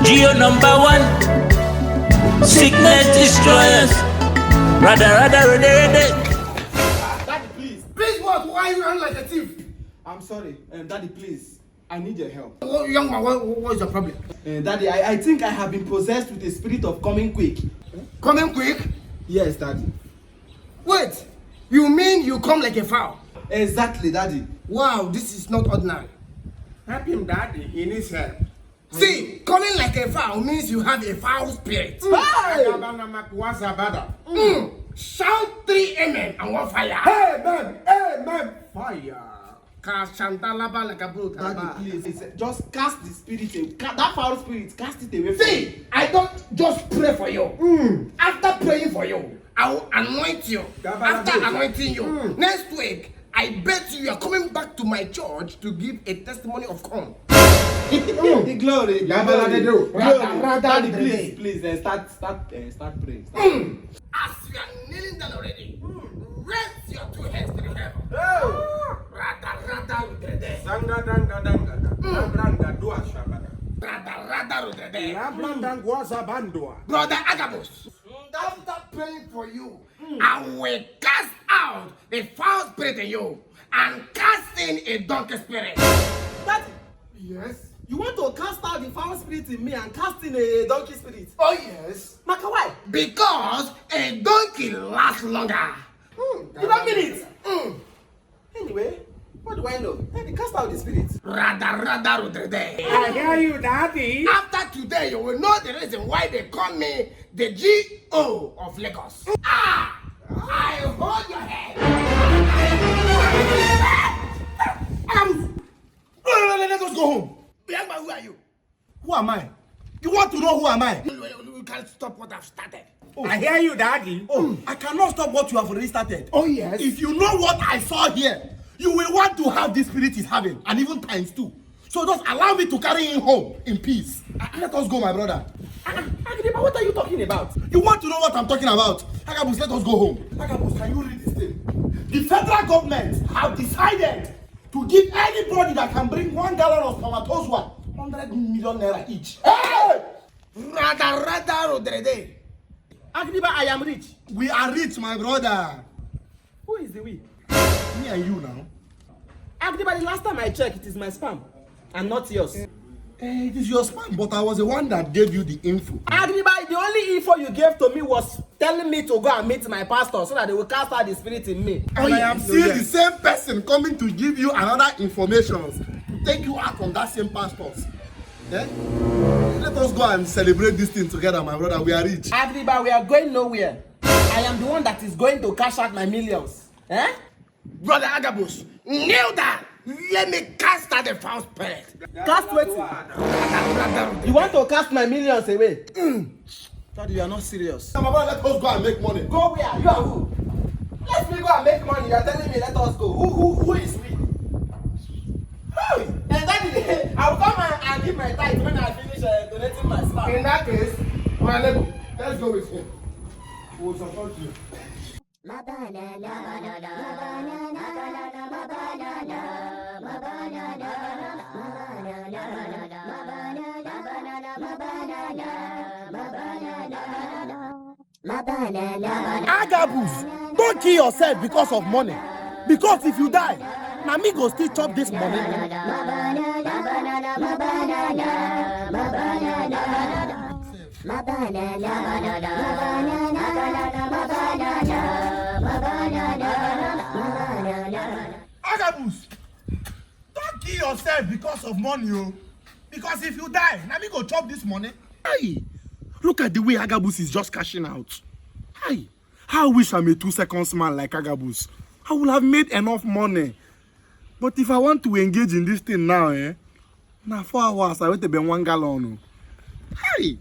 Geo number one, sickness destroyers. Rather, Daddy, please. Please what? Why are you running like a thief? I'm sorry. Daddy, please. I need your help. Oh, young man, what is your problem? Daddy, I think I have been possessed with a spirit of coming quick. Coming quick? Yes, Daddy. Wait, you mean you come like a fowl? Exactly, Daddy. Wow, this is not ordinary. Help him, Daddy. He needs help. See, coming like a fowl means you have a foul spirit. Hey! Shout 3 amen and 1 fire. Amen! Amen! Fire! Daddy, please, just cast the spirit away. That foul spirit, cast it away. See, I don't just pray for you. After praying for you, I will anoint you. After anointing you, next week, I bet you are coming back to my church to give a testimony of come. The glory. Daddy, please, start praying. As you are kneeling down already, raise your 2 hands to the heaven. Brother Agabus, after praying for you, I will cast out the foul spirit in you and cast in a donkey spirit. Daddy, Yes? you want to cast out the foul spirit in me and cast in a donkey spirit? Oh yes. Maka, why? Because a donkey lasts longer. You don't mean it? Anyway, what do I know? Daddy, cast out the spirit. I hear you, Daddy. After today, you will know the reason why they call me the G.O. of Lagos. I hold your head. Let us go home. Young man, who are you? Who am I? You want to know who am I? You can't stop what I've started. I hear you, Daddy. I cannot stop what you have already started. Oh, yes. If you know what I saw here, you will want to have this spirit is having, and even times 2. So just allow me to carry him home in peace. Let us go, my brother. Agidigba, what are you talking about? You want to know what I'm talking about? Agabus, let us go home. Agabus, can you read this thing? The federal government have decided to give anybody that can bring 1 gallon of spermatozoa 100 million naira each. Hey! Agidigba, I am rich. We are rich, my brother. Who is the we? Me and you now. Agidigba, the last time I checked, it is my spam and not yours. It is your spam, but I was the one that gave you the info. Agidigba, the only info you gave to me was telling me to go and meet my pastor so that they will cast out the spirit in me. And I am still the same person coming to give you another information to take you out from that same passport. Eh? Let us go and celebrate this thing together, my brother. We are rich. Agidigba, we are going nowhere. I am the one that is going to cash out my millions. Eh? Brother Agabus, kneel down. Let me cast out the foul spirit. Cast what? You want to cast my millions away? Daddy, you are not serious. My brother, let us go and make money. Go where? You are who? Let me go and make money. You are telling me let us go. Who is we? And then I will come and give my tithe when I finish donating my stuff. In that case, let's go with him. We will support you. Agabus, don't kill yourself because of money. Because if you die, na me go still chop this money. Agabus, don't kill yourself because of money, oh. Because if you die, na me go chop this money. Hey, look at the way Agabus is just cashing out. Hey, how I wish I'm a 2 seconds man like Agabus. I would have made enough money. But if I want to engage in this thing now, now 4 hours, I wait to be 1 gallon. Hey.